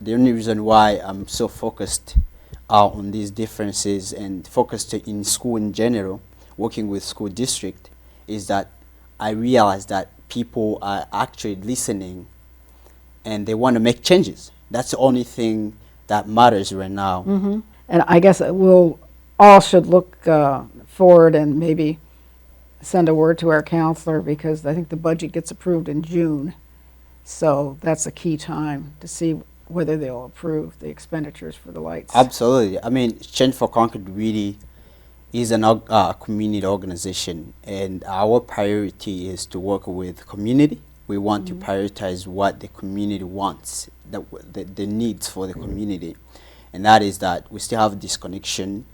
the only reason why I'm so focused on these differences and focused in school in general, working with school district, is that I realize that people are actually listening and they want to make changes. That's the only thing that matters right now. Mm-hmm. And I guess we'll all should look forward and maybe send a word to our counselor, because I think the budget gets approved in June. So that's a key time to see whether they'll approve the expenditures for the lights. Absolutely. I mean, Change for Concord really is a community organization, and our priority is to work with community. We want to prioritize what the community wants, the needs for the community, and that is that we still have disconnection,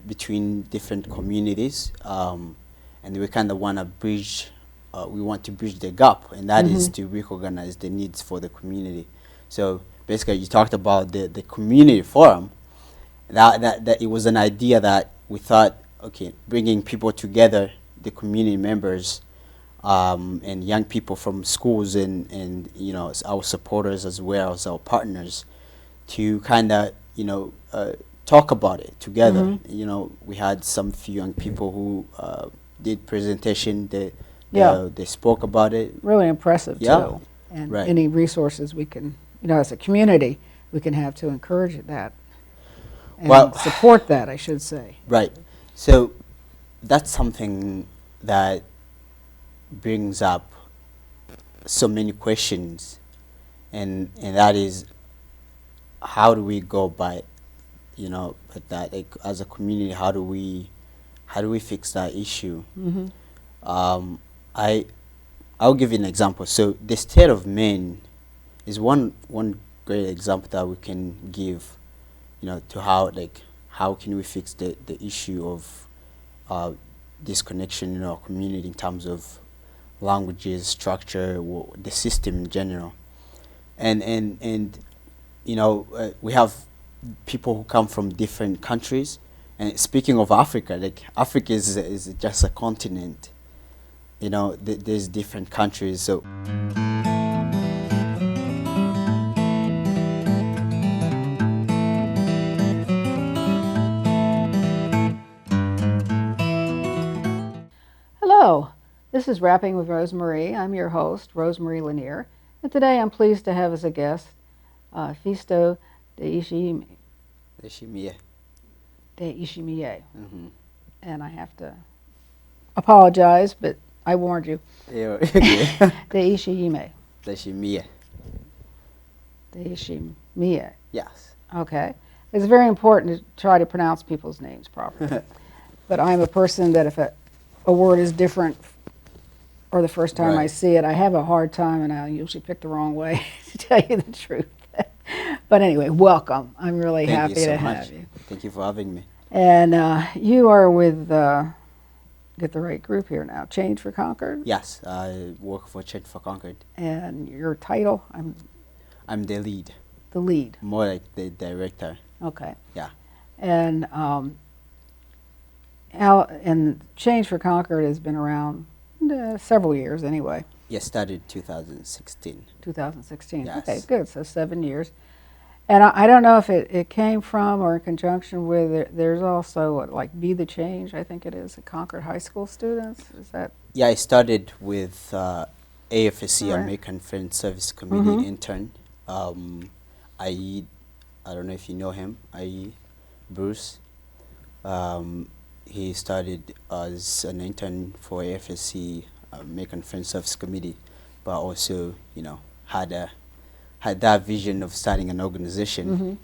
between different communities, and we kind of want to bridge. We want to bridge the gap, and that is to recognize the needs for the community. So basically, you talked about the community forum. That it was an idea that we thought, okay, bringing people together, the community members, and young people from schools and our supporters as well as our partners, to kind of talk about it together. We had some few young people who did presentation. They spoke about it. Really impressive too. And right. Any resources we can, as a community, we can have to encourage that. And support that, I should say. Right. So that's something that brings up so many questions, and that is, how do we go by, but that, like, as a community, how do we fix that issue? I'll give you an example. So the state of Maine is one great example that we can give, to how can we fix the issue of disconnection in our community in terms of languages, structure, the system in general. And we have people who come from different countries. And speaking of Africa, like, Africa is just a continent. There's different countries. So Hello, this is Rapping with Rosemarie. I'm your host, Rosemarie Lanier, and today I'm pleased to have as a guest Fisto De Ishimiye. And I have to apologize, but I warned you. Yeah, okay. De Ishimiye. Yes. Okay. It's very important to try to pronounce people's names properly. But I'm a person that if a word is different or the first time I see it, I have a hard time, and I usually pick the wrong way, to tell you the truth. But anyway, welcome. I'm really happy to have you. Thank you for having me. And you are with, get the right group here now, Change for Concord? Yes, I work for Change for Concord. And your title? I'm the lead. The lead. More like the director. Okay. Yeah. And Change for Concord has been around several years anyway. Yes, started 2016. 2016. Yes. Okay, good. So 7 years. And I don't know if it came from or in conjunction with, there's also like Be the Change, I think it is, at Concord High School students. Is that? Yeah, I started with AFSC, Right. American Friends Service Committee intern. I don't know if you know him, Bruce. He started as an intern for AFSC, American Friends Service Committee, but also, had that vision of starting an organization.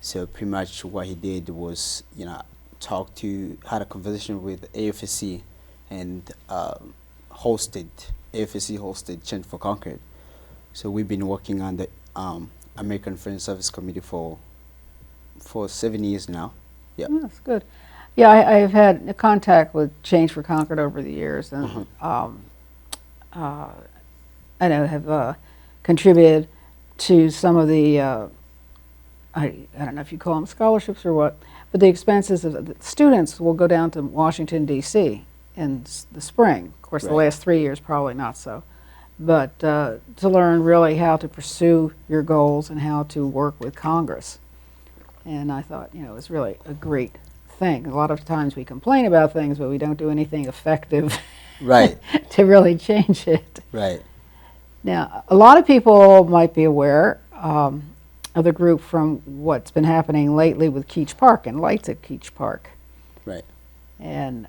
So pretty much what he did was, had a conversation with AFSC and AFSC hosted Change for Concord. So we've been working on the American Friends Service Committee for 7 years now. Yeah. Oh, that's good. Yeah, I've had contact with Change for Concord over the years, and I know have contributed to some of the, I don't know if you call them scholarships or what, but the expenses of the students will go down to Washington, D.C. in the spring. Of course, the last 3 years probably not so. but to learn really how to pursue your goals and how to work with Congress. And I thought, it was really a great thing. A lot of times we complain about things, but we don't do anything effective Right. to really change it. Right. Now, a lot of people might be aware of the group from what's been happening lately with Keach Park and lights at Keach Park. Right. And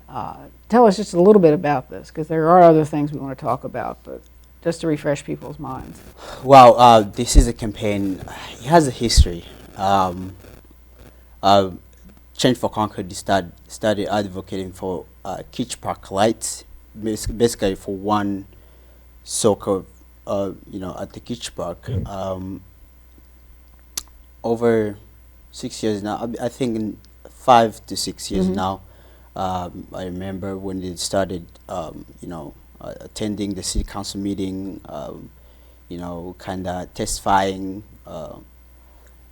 tell us just a little bit about this, because there are other things we want to talk about, but just to refresh people's minds. Well, this is a campaign. It has a history. Change for Concord started advocating for Keach Park lights, basically for one soccer, at the Keach Park. Over 6 years now, I think in 5 to 6 years now. I remember when they started, attending the city council meeting, kind of testifying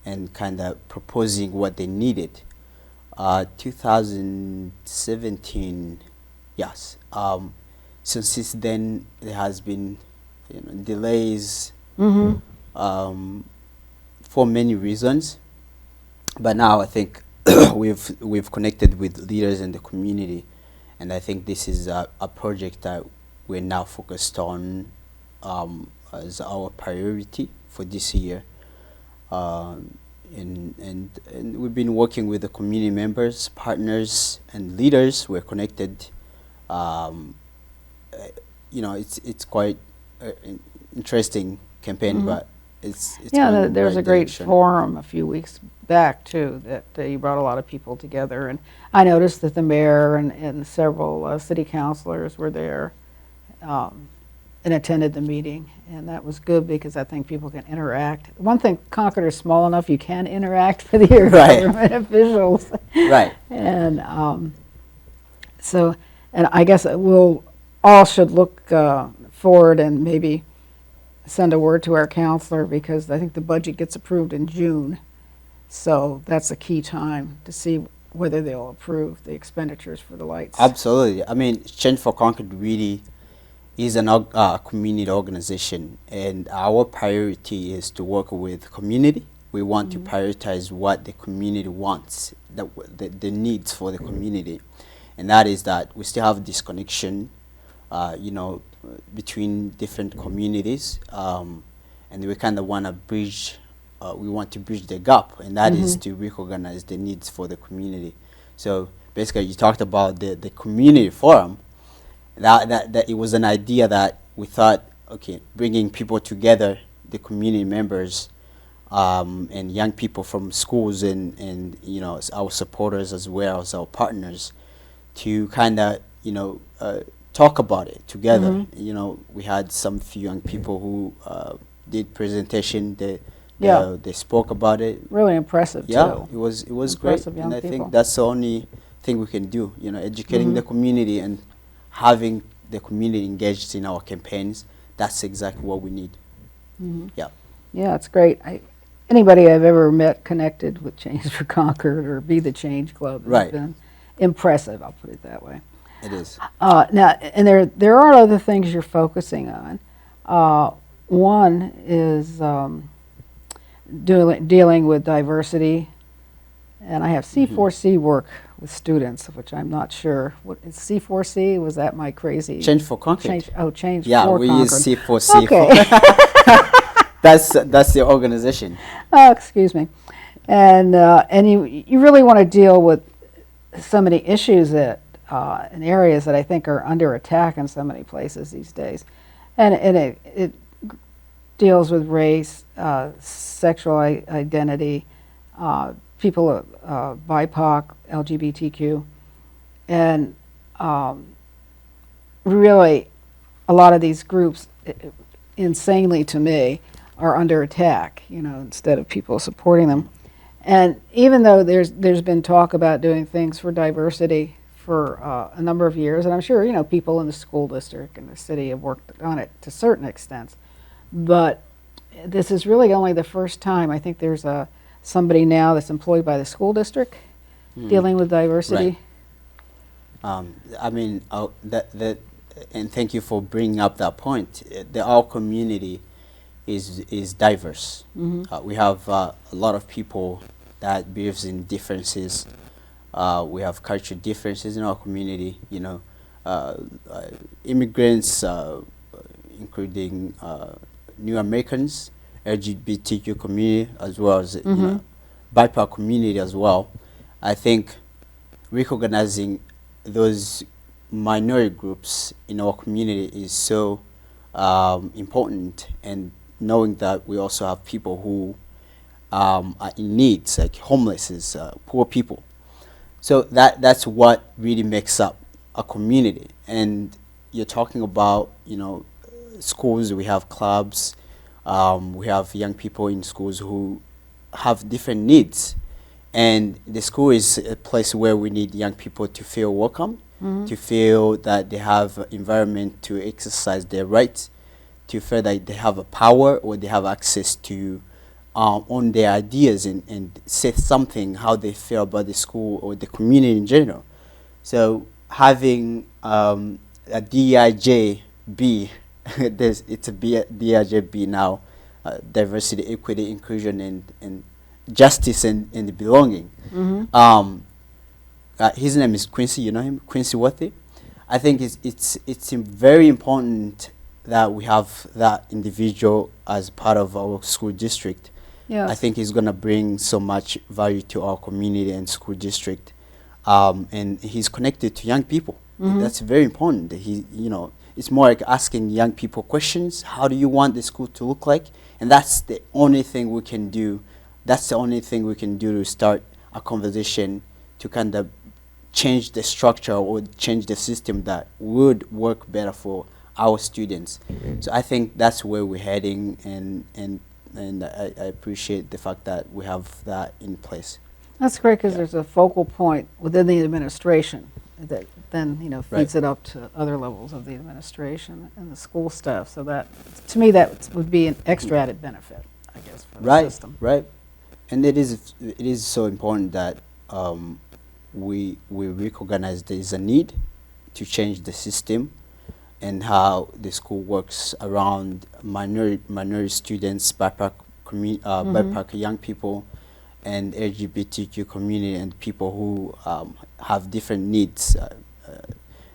and kind of proposing what they needed. 2017, yes. So since then, there has been delays for many reasons. But now I think we've connected with leaders in the community, and I think this is a project that we're now focused on as our priority for this year. And we've been working with the community members, partners, and leaders. We're connected. It's quite an interesting campaign, but it's going in the there was right a great direction. forum a few weeks back too that you brought a lot of people together, and I noticed that the mayor and several city councilors were there and attended the meeting, and that was good because I think people can interact. One thing, Concord is small enough you can interact with your Right. government officials. Right. And and I guess we'll all should look forward and maybe send a word to our counselor, because I think the budget gets approved in June. So that's a key time to see whether they'll approve the expenditures for the lights. Absolutely. I mean, Change for Concord really is an community organization, and our priority is to work with community. We want to prioritize what the community wants, the needs for the community, and that is that we still have this connection, between different communities, and we kind of want to bridge. We want to bridge the gap, and that is to recognize the needs for the community. So basically, you talked about the community forum. That it was an idea that we thought, okay, bringing people together, the community members, and young people from schools and our supporters as well as our partners, to kind of talk about it together. We had some few young people who did presentation. They spoke about it. Really impressive Yeah, too. it was great, Impressive young and I people. think that's the only thing we can do. Educating the community and having the community engaged in our campaigns. That's exactly what we need. Yeah. Yeah, it's great. Anybody I've ever met connected with Change for Concord or Be the Change Club has Right. been impressive, I'll put it that way. It is. Now, and there are other things you're focusing on. One is dealing with diversity, and I have C4C work with students, which I'm not sure. What is C4C? Was that my crazy? Change for Concord. Change Yeah, for we Concord. use C4C. Okay. That's the organization. Oh, excuse me. And you really want to deal with so many issues that in areas that I think are under attack in so many places these days, and it deals with race, sexual identity, people BIPOC, LGBTQ, and really a lot of these groups, insanely to me, are under attack, instead of people supporting them. And even though there's been talk about doing things for diversity for a number of years, and I'm sure people in the school district and the city have worked on it to certain extents, but this is really only the first time. I think there's somebody now that's employed by the school district dealing with diversity. Right. I mean, and thank you for bringing up that point. Our community is diverse. We have a lot of people that lives in differences. We have cultural differences in our community. Uh, uh, Immigrants, including New Americans, LGBTQ community, as well as BIPOC community as well. I think recognizing those minority groups in our community is so important, and knowing that we also have people who are in needs, like homeless, poor people. So that's what really makes up a community. And you're talking about, schools. We have clubs. We have young people in schools who have different needs, and the school is a place where we need young people to feel welcome, to feel that they have an environment to exercise their rights, to feel that they have a power or they have access to on their ideas, and say something how they feel about the school or the community in general. So having a DIJB, it's a DIJB now, diversity, equity, inclusion, and justice and belonging. His name is Quincy. You know him, Quincy Worthy. I think it's very important that we have that individual as part of our school district. Yes. I think he's gonna bring so much value to our community and school district, and he's connected to young people. That's very important. It's more like asking young people questions. How do you want the school to look like? And that's the only thing we can do. That's the only thing we can do to start a conversation to kind of change the structure or change the system that would work better for our students. So I think that's where we're heading, and I appreciate the fact that we have that in place. That's great, because there's a focal point within the administration that then feeds Right. it up to other levels of the administration and the school staff. So that, to me, that would be an extra added benefit, I guess, for the Right, system. right. And it is so important that we recognize there is a need to change the system and how the school works around minority students, BIPOC young people, and LGBTQ community, and people who have different needs.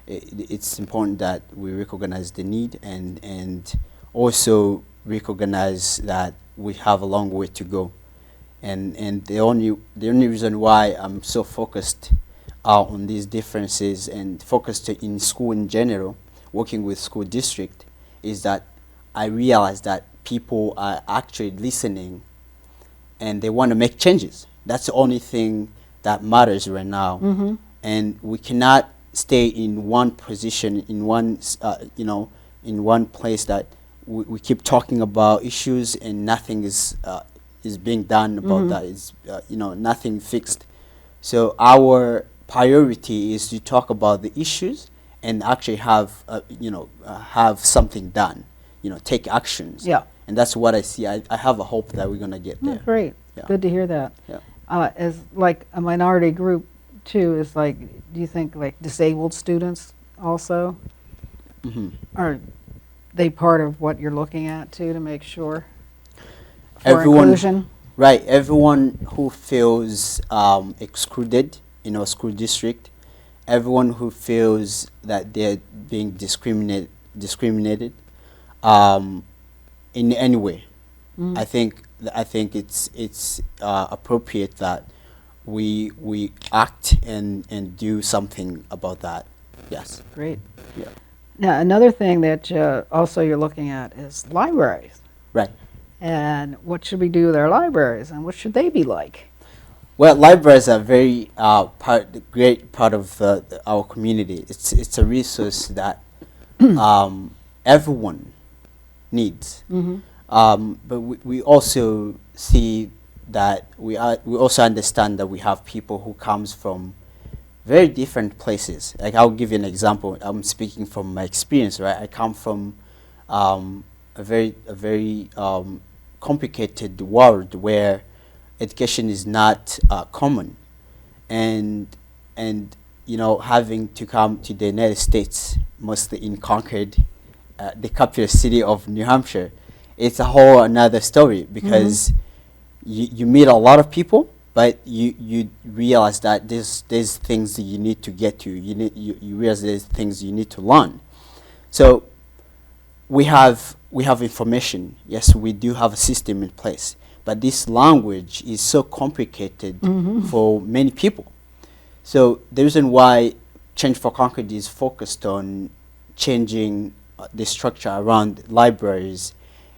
It's important that we recognize the need, and also recognize that we have a long way to go. And the only reason why I'm so focused on these differences and focused in school in general, working with school district, is that I realize that people are actually listening and they want to make changes. That's the only thing that matters right now. And we cannot stay in one position, in one in one place, that we keep talking about issues and nothing is being done about that. Is nothing fixed. So our priority is to talk about the issues and actually have have something done. Take actions. Yeah. And that's what I see. I have a hope that we're gonna get there. Great. Yeah. Good to hear that. Yeah. As like a minority group too, is like, do you think like disabled students also? Are they part of what you're looking at too, to make sure for inclusion? Right. Everyone who feels excluded in our school district, everyone who feels that they're being discriminated in any way. I think it's appropriate that we act and do something about that. Yes. Great. Yeah. Now, another thing that also you're looking at is libraries. Right. And what should we do with our libraries, and what should they be like? Well, libraries are very great part of our community. It's a resource that everyone needs. But we also see that we also understand that we have people who comes from very different places. Like, I'll give you an example. I'm speaking from my experience, right? I come from a very complicated world where education is not common, and having to come to the United States, mostly in Concord, the capital city of New Hampshire, it's a whole another story, because you meet a lot of people, but you realize that there's things that you need to get to. You realize there's things you need to learn. So we have information. Yes, we do have a system in place, but this language is so complicated for many people. So the reason why Change for Concord is focused on changing the structure around libraries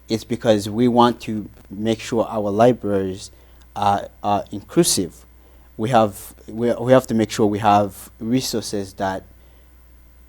is because we want to make sure our libraries are inclusive. We have to make sure we have resources that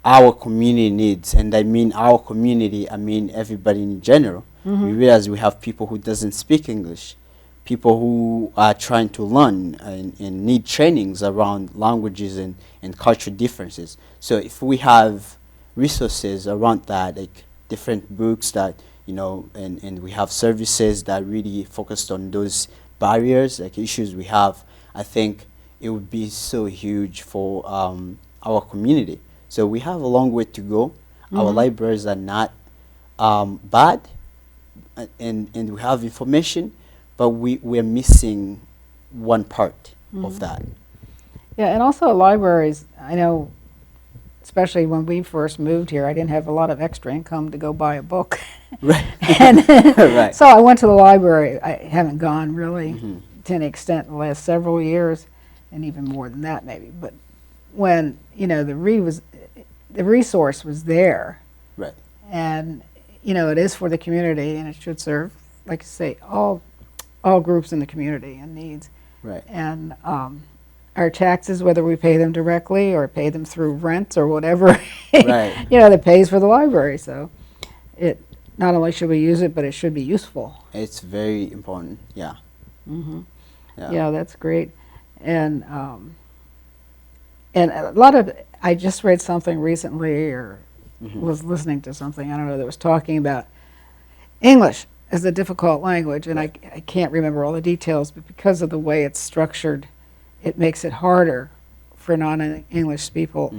our community needs, and I mean our community, I mean everybody in general. We realize we have people who doesn't speak English, people who are trying to learn and need trainings around languages and cultural differences. So if we have resources around that, like different books that, and we have services that really focused on those barriers, like issues we have, I think it would be so huge for our community. So we have a long way to go. Our libraries are not bad, and we have information, but we're missing one part of that. Yeah, and also libraries, I know, especially when we first moved here, I didn't have a lot of extra income to go buy a book. Right. And Right. so I went to the library. I haven't gone really to an extent in the last several years, and even more than that maybe. But when, the resource was there. Right. And, it is for the community, and it should serve, like I say, all groups in the community and needs. Right. And our taxes, whether we pay them directly or pay them through rent or whatever, Right. That pays for the library. So it not only should we use it, but it should be useful. It's very important. Yeah. Yeah, that's great. And a lot of, I just read something recently, or was listening to something, I don't know, that was talking about English as a difficult language, and I can't remember all the details, but because of the way it's structured, it makes it harder for non-English people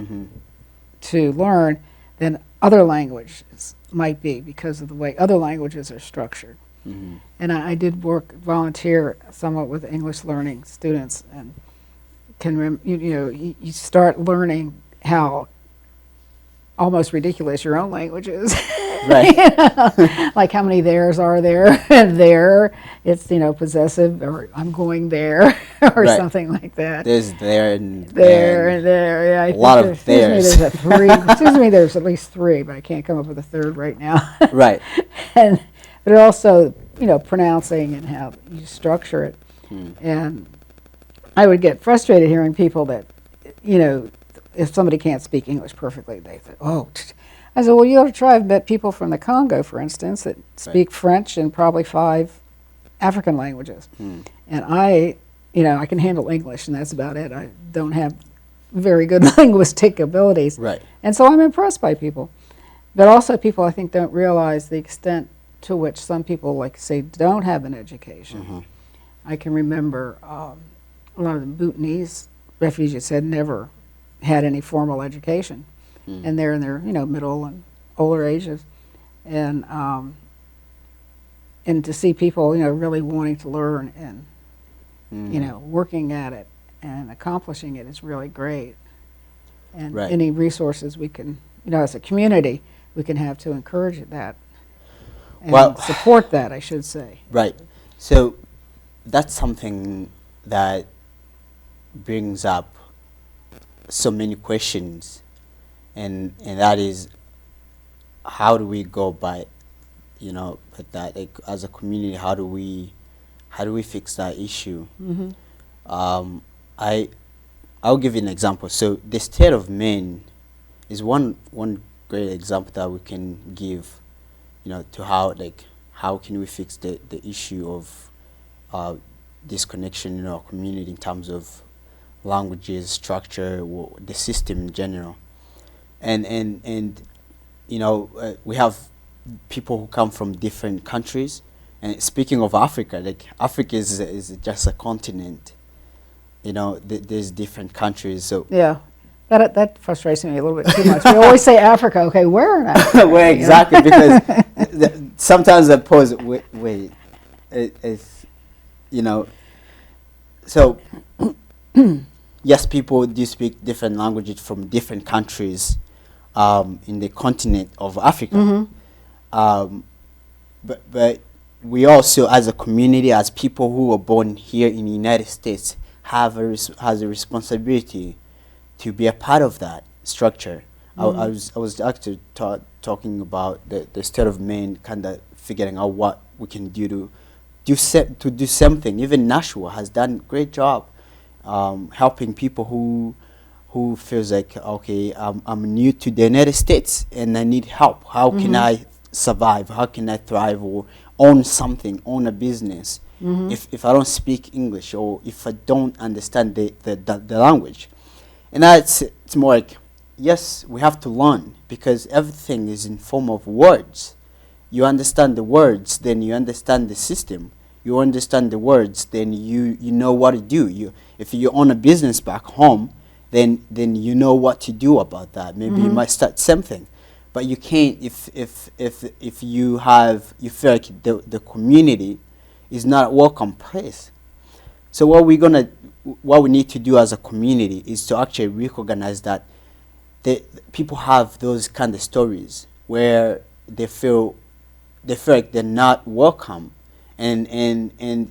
to learn than other languages might be, because of the way other languages are structured. And I did volunteer somewhat with English learning students, and you start learning how almost ridiculous your own language is. Right. Like how many there's are there, and there, it's, possessive, or I'm going there, or Right. something like that. There's there and There and there, yeah. I think lot of there's a three. Excuse me, there's at least three, but I can't come up with a third right now. Right. But also, pronouncing and how you structure it. And I would get frustrated hearing people that, if somebody can't speak English perfectly, they say, oh. I said, well, you ought to try. I've met people from the Congo, for instance, that speak French and probably 5 African languages. And I can handle English, and that's about it. I don't have very good linguistic abilities. Right. And so I'm impressed by people. But also people, I think, don't realize the extent to which some people, like, say, don't have an education. I can remember a lot of the Bhutanese refugees had never had any formal education. And they're in their, middle and older ages. And to see people, really wanting to learn and, working at it and accomplishing it is really great. And any resources we can, as a community, we can have to encourage that and support that, I should say. Right. So that's something that brings up so many questions, and that is, how do we go by, but that, like, as a community, how do we fix that issue? I'll give you an example. So the state of Maine is one great example that we can give, to how can we fix the issue of disconnection in our community in terms of languages, structure, the system in general. And we have people who come from different countries. And speaking of Africa, like, Africa is just a continent. There's different countries. So yeah, That frustrates me a little bit too much. We always say Africa. Okay, where in Africa? Well, exactly, because sometimes I pose, wait, it's, you know, so yes, people do speak different languages from different countries in the continent of Africa. But we also, as a community, as people who were born here in the United States, has a responsibility to be a part of that structure. I was actually talking about the state of Maine, kind of figuring out what we can do to do something. Even Nashua has done a great job helping people who feels like, okay, I'm new to the United States and I need help. How can I survive? How can I thrive or own something, own a business if I don't speak English or if I don't understand the language? And it's more like, yes, we have to learn because everything is in form of words. You understand the words, then you understand the system. You understand the words, then you know what to do. If you own a business back home, then you know what to do about that. Maybe you might start something, but you can't if you feel like the community is not a welcome place. So what we need to do as a community is to actually recognize that people have those kind of stories where they feel like they're not welcome, and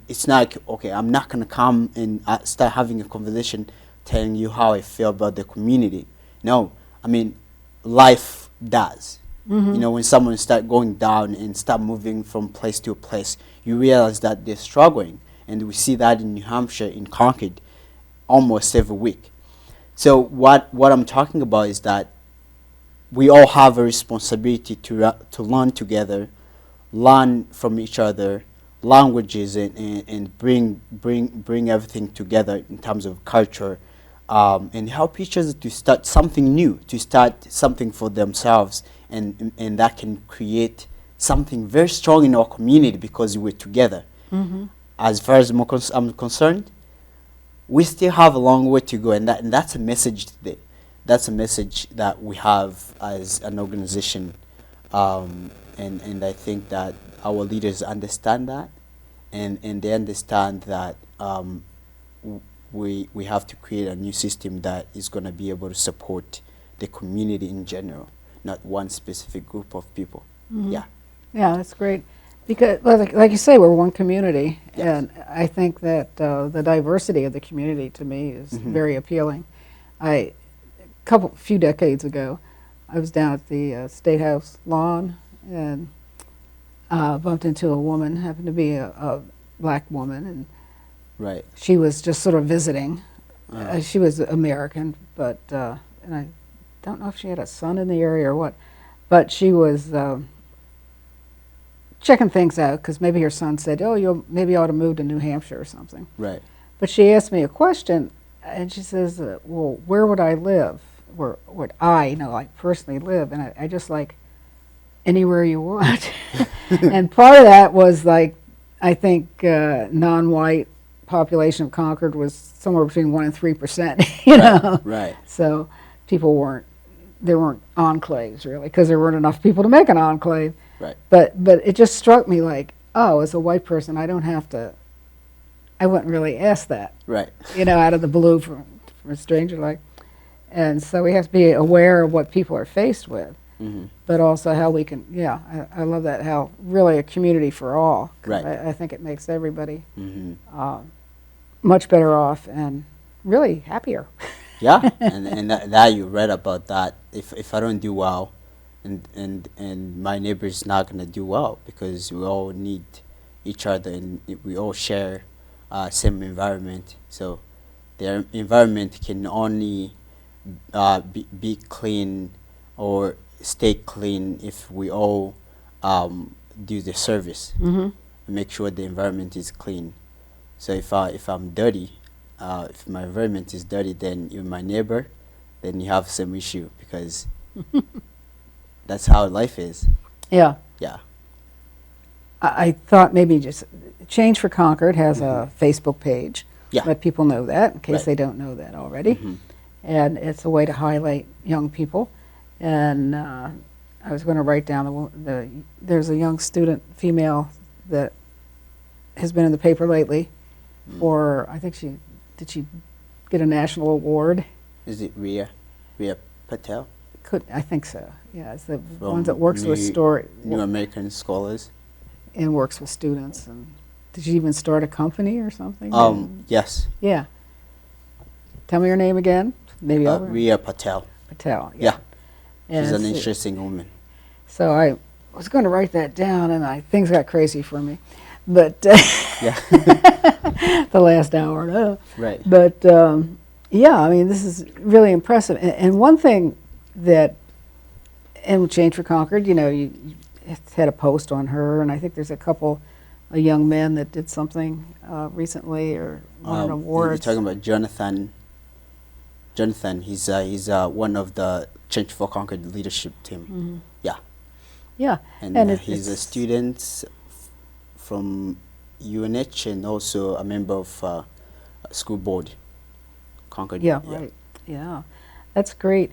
it's not like, okay, I'm not gonna come and start having a conversation telling you how I feel about the community. No, I mean, life does. You know, when someone start going down and start moving from place to place, you realize that they're struggling, and we see that in New Hampshire, in Concord, almost every week. So what I'm talking about is that we all have a responsibility to learn together, learn from each other, languages, and bring everything together in terms of culture, and help each other to start something new, to start something for themselves, and that can create something very strong in our community because we're together. As far as I'm concerned, we still have a long way to go, and that's a message today. That's a message that we have as an organization, and I think that our leaders understand that, and they understand that we have to create a new system that is going to be able to support the community in general, not one specific group of people. Yeah. Yeah, that's great. Because, like you say, we're one community, Yes. and I think that the diversity of the community to me is very appealing. A few decades ago, I was down at the State House lawn and bumped into a woman, happened to be a black woman, and Right. she was just sort of visiting. She was American, but and I don't know if she had a son in the area or what, but she was checking things out because maybe her son said, "Oh, you maybe ought to move to New Hampshire or something." Right. But she asked me a question, and she says, "Well, where would I live? Where would I, like personally live?" And I just like anywhere you want. And part of that was like, I think non-white population of Concord was somewhere between 1% and 3%. You know, Right. so people there weren't enclaves really because there weren't enough people to make an enclave. Right. But it just struck me like, oh, as a white person, I wouldn't really ask that, Right. out of the blue from a stranger like. And so we have to be aware of what people are faced with, but also how we can, I love that, how really a community for all. 'Cause Right. I think it makes everybody much better off and really happier. Yeah, and that you read about that. If I don't do well, and my neighbor is not gonna do well because we all need each other and we all share same environment. So the environment can only be clean or stay clean if we all do the service. Make sure the environment is clean. So if I'm dirty, if my environment is dirty, then you're my neighbor, then you have some issue because that's how life is. Yeah. Yeah. I thought maybe just Change for Concord has a Facebook page. Yeah. Let people know that in case Right. they don't know that already. and it's a way to highlight young people. And I was going to write down there's a young student, female, that has been in the paper lately for, I think did she get a national award? Is it Ria Patel? I think so. Yeah, it's the From ones that works with New American Scholars. and works with students. And did you even start a company or something? Yes. Yeah. Tell me your name again. Maybe Ria Patel. Patel. Yeah. And She's an interesting woman. So I was going to write that down, and things got crazy for me. But Yeah. the last hour. Right. But yeah, I mean, this is really impressive. And one thing that, and Change for Concord, you know, you had a post on her, and I think there's a young men that did something recently or won an award. You're talking about Jonathan. Jonathan, he's one of the Change for Concord leadership team. Mm-hmm. Yeah. Yeah. And he's a student from UNH and also a member of school board, Concord. Yeah, right. Yeah, that's great.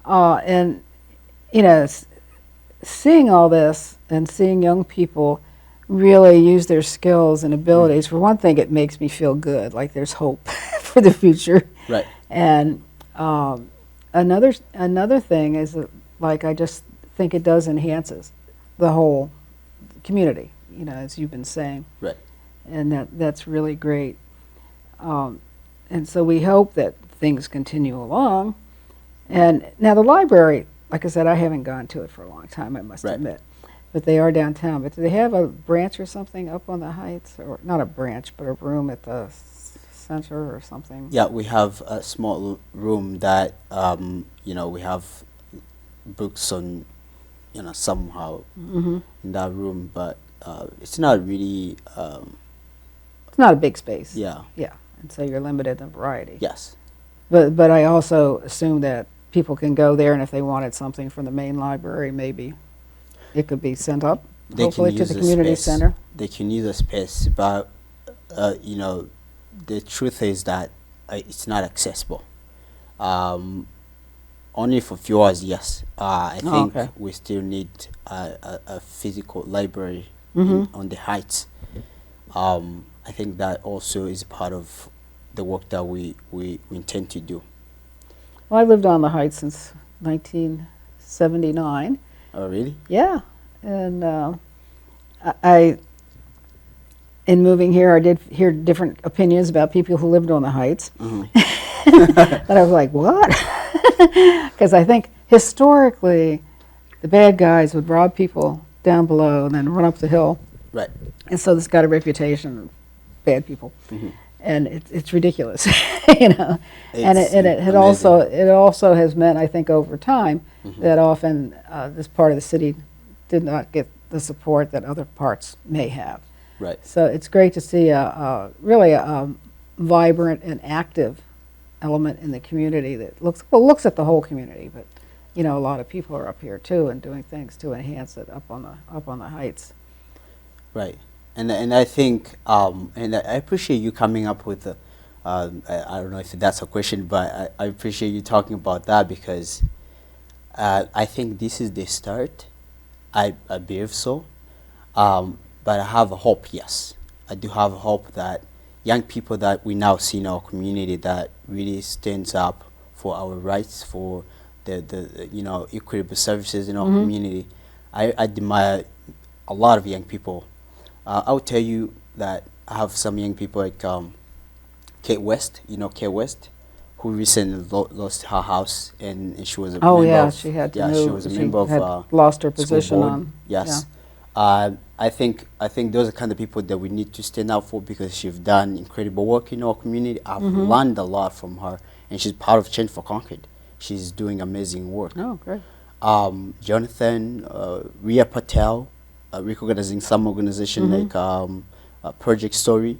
And, you know, seeing all this and seeing young people really use their skills and abilities, for one thing, it makes me feel good, like there's hope for the future. Right. And another thing is that, like, I just think it does enhances the whole community, you know, as you've been saying. Right. And that's really great. And so we hope that things continue along. And now the library, like I said, I haven't gone to it for a long time, I must admit. But they are downtown. But do they have a branch or something up on the Heights? Or not a branch, but a room at the center or something? Yeah, we have a small room that, you know, we have books on, you know, somehow in that room, but it's not really... it's not a big space. Yeah. Yeah, and so you're limited in variety. Yes. But I also assume that people can go there, and if they wanted something from the main library, maybe it could be sent up, hopefully, to the community center. They can use a space, but, you know, the truth is that it's not accessible. Only for few hours, yes. I think we still need a physical library on the Heights. I think that also is part of the work that we intend to do. Well, I lived on the Heights since 1979. Oh, really? Yeah, and in moving here, I did hear different opinions about people who lived on the Heights. And I was like, what? Because I think historically, the bad guys would rob people down below and then run up the hill. Right. And so this got a reputation of bad people. And it's ridiculous, you know. And it also has meant, I think, over time, that often this part of the city did not get the support that other parts may have. Right. So it's great to see really a vibrant and active element in the community that looks at the whole community, but you know, a lot of people are up here too and doing things to enhance it up on the Heights. Right. And I think and I appreciate you coming up with I don't know if that's a question, but I appreciate you talking about that, because I think this is the start. I believe so. But I have a hope, yes. I do have a hope that young people that we now see in our community that really stands up for our rights, for the you know, equitable services in our community. I admire a lot of young people. I'll tell you that I have some young people like Kate West, you know Kate West, who recently lost her house, and she was a member of, she had to yeah, move. she was a member of lost her position on. Yes. Yeah. I think those are kind of people that we need to stand up for, because she's done incredible work in our community. I've learned a lot from her, and she's part of Change for Concord. She's doing amazing work. Oh, great. Jonathan, Ria Patel, recognizing some organization like Project Story,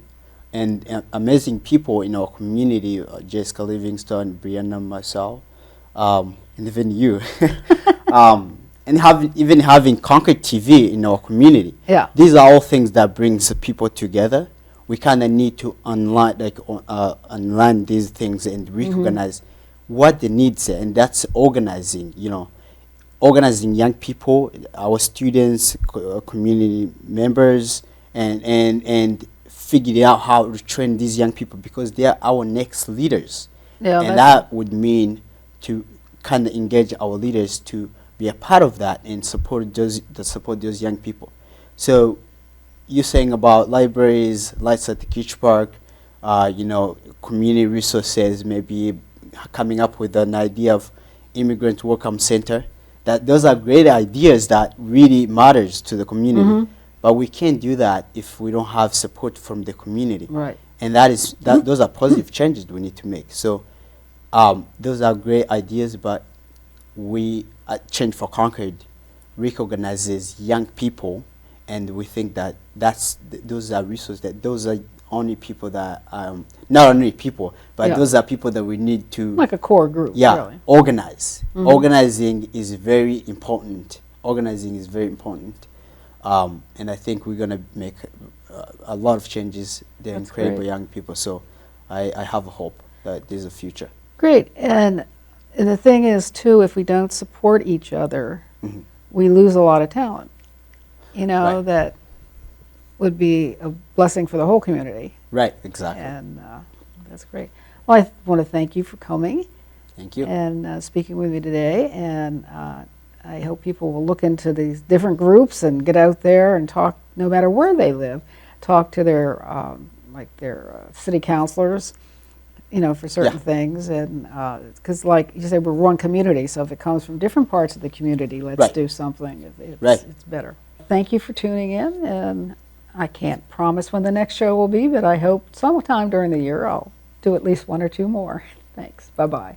and amazing people in our community, Jessica Livingston, Brianna, myself, and even you. And even having Concord TV in our community. Yeah. These are all things that brings people together. We kind of need to unlearn these things and recognize what the needs are, and that's organizing. Organizing young people, our students, community members, and figuring out how to train these young people because they are our next leaders. Yeah, And that would mean to kind of engage our leaders to be a part of that and support those young people. So you're saying about libraries, lights at the Keach Park, community resources, maybe coming up with an idea of immigrant welcome center. That those are great ideas that really matters to the community. But we can't do that if we don't have support from the community. Right. And those are positive changes we need to make. So those are great ideas, but we at Change for Concord recognizes young people, and we think that those are resources, that those are only people that not only people, but those are people that we need to like a core group. Really. Organize. Organizing is very important. And I think we're gonna make a lot of changes. They're incredible young people, so I have a hope that there's a future. Great. And the thing is too, if we don't support each other, we lose a lot of talent. That would be a blessing for the whole community. Right, exactly. And that's great. Well, I want to thank you for coming. Thank you. And speaking with me today. And I hope people will look into these different groups and get out there and talk, no matter where they live, talk to their city councilors, for certain things. And because like you said, we're one community, so if it comes from different parts of the community, let's do something. It's better. Thank you for tuning in, and I can't promise when the next show will be, but I hope sometime during the year I'll do at least one or two more. Thanks. Bye-bye.